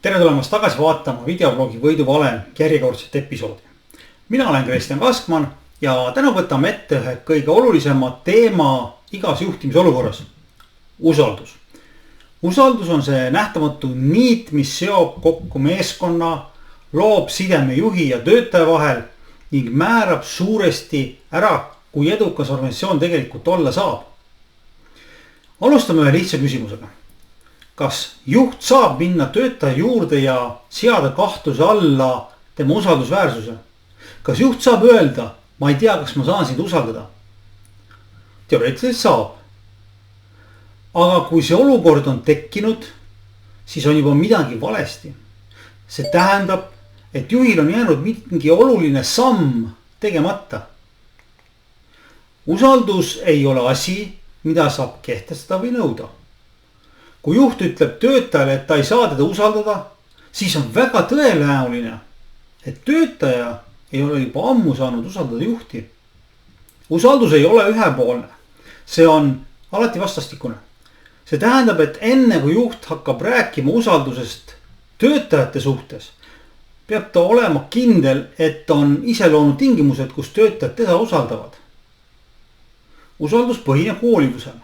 tere tulemast tagasi vaatama videoblogi Võiduvalem järjekordset episoodi. Mina olen Kristjan Kaskman ja täna võtame ette ühe kõige olulisema teema igas juhtimisolukorras. Usaldus. Usaldus on see nähtamatu niit, mis seob kokku meeskonna, loob sideme juhi ja töötaja vahel ning määrab suuresti ära, kui edukas organisatsioon tegelikult olla saab. Alustame ühe lihtsa küsimusega. Kas juht saab minna töötaja juurde ja seada kahtluse alla tema usaldusväärsuse? Kas juht saab öelda, ma ei tea, kas ma saan sind usaldada? Teoreetiliselt saab. Aga kui see olukord on tekkinud, siis on juba midagi valesti. See tähendab, et juhil on jäänud mingi oluline samm tegemata. Usaldus ei ole asi, mida saab kehtestada või nõuda. Kui juht ütleb töötajale, et ta ei saa teda usaldada, siis on väga tõenäoline, et töötaja ei ole juba ammu saanud usaldada juhti. Usaldus ei ole ühepoolne, see on alati vastastikune. See tähendab, et enne kui juht hakkab rääkima usaldusest töötajate suhtes, peab ta olema kindel, et on ise loonud tingimused, kus töötajad teda usaldavad. Usaldus põhineb hoolivusel.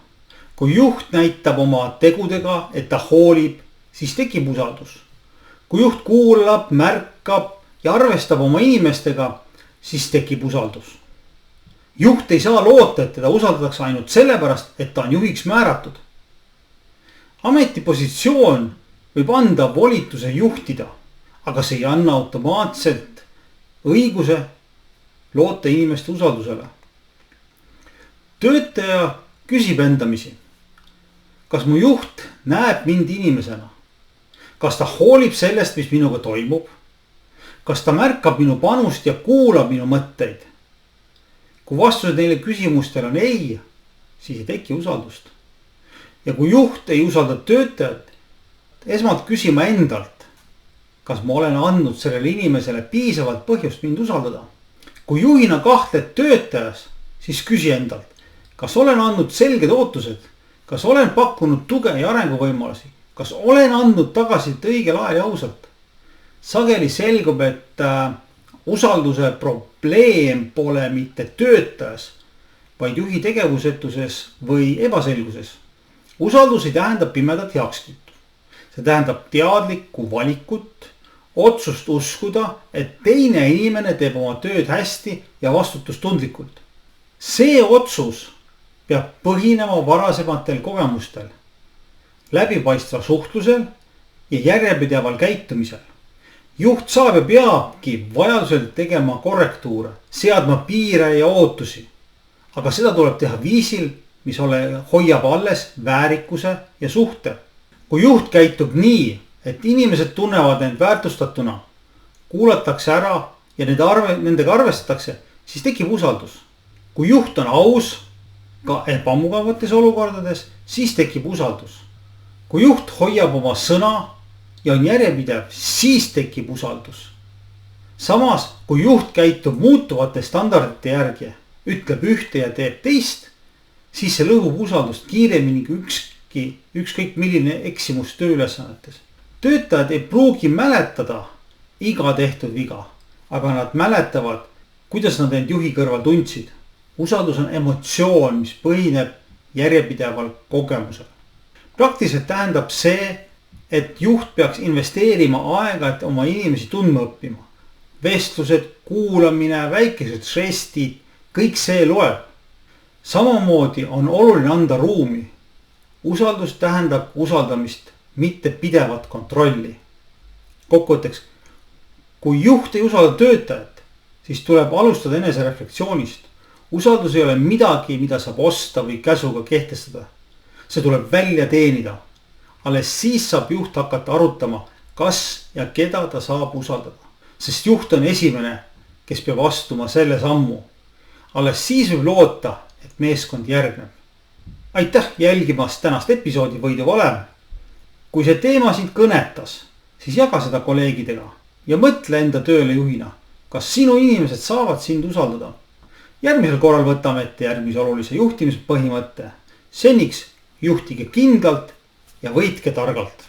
Kui juht näitab oma tegudega, et ta hoolib, siis tekib usaldus. Kui juht kuulab, märkab ja arvestab oma inimestega, siis tekib usaldus. Juht ei saa loota, et teda usaldatakse ainult sellepärast, et ta on juhiks määratud. Ametipositsioon võib anda volituse juhtida, aga see ei anna automaatselt õiguse loota inimeste usaldusele. Töötaja küsib endamisi. Kas mu juht näeb mind inimesena? Kas ta hoolib sellest, mis minuga toimub? Kas ta märkab minu panust ja kuulab minu mõtteid? Kui vastused neile küsimustele on ei, siis ei teki usaldust. Ja kui juht ei usalda töötajat, esmalt küsima endalt, kas ma olen andnud sellele inimesele piisavalt põhjust mind usaldada. Kui juhina kahtled töötajas, siis küsi endalt, kas olen andnud selged ootused? Kas olen pakkunud tuge ja arenguvõimalusi? Kas olen andnud tagasisid õigel ajal ja ausalt? Sageli selgub, et usalduse probleem pole mitte töötajas, vaid juhi tegevusetuses või ebaselguses. Usaldus ei tähenda pimedat heakskiitu. See tähendab teadlikku valikut, otsust uskuda, et teine inimene teeb oma tööd hästi ja vastutustundlikult. See otsus peab põhinema varasematel kogemustel, läbipaistva suhtlusel ja järjepideval käitumisel. Juht saab ja peabki vajadusel tegema korrektuure, seadma piire ja ootusi. Aga seda tuleb teha viisil, mis hoiab alles väärikuse ja suhte. Kui juht käitub nii, et inimesed tunnevad end väärtustatuna, kuulatakse ära ja nendega arvestatakse, siis tekib usaldus. Kui juht on aus, ka ebamugavates olukordades, siis tekib usaldus. Kui juht hoiab oma sõna ja on järjepidev, siis tekib usaldus. Samas, kui juht käitub muutuvate standardite järgi, ütleb ühte ja teeb teist, siis see lõhub usaldust kiiremini kui ükskõik milline eksimus tööülesannetes. Töötajad ei pruugi mäletada iga tehtud viga, aga nad mäletavad, kuidas nad end juhi kõrval tundsid. Usaldus on emotsioon, mis põhineb järjepideval kogemusel. Praktiliselt tähendab see, et juht peaks investeerima aega, et oma inimesi tundma õppima. Vestlused, kuulamine, väikesed žestid, kõik see loeb. Samamoodi on oluline anda ruumi. Usaldus tähendab usaldamist, mitte pidevat kontrolli. Kokkuvõtteks, kui juht ei usalda töötajat, siis tuleb alustada enesereflektsioonist. Usaldus ei ole midagi, mida saab osta või käsuga kehtestada. See tuleb välja teenida. Alles siis saab juht hakata arutama, kas ja keda ta saab usaldada. Sest juht on esimene, kes peab astuma selle sammu. Alles siis võib loota, et meeskond järgneb. Aitäh jälgimast tänast episoodi Võiduvalem. Kui see teema sind kõnetas, siis jaga seda kolleegidega ja mõtle enda tööle juhina. Kas sinu inimesed saavad sind usaldada? Järgmisel korral võtame ette järgmise olulise juhtimispõhimõtte. Seniks juhtige kindlalt ja võitke targalt.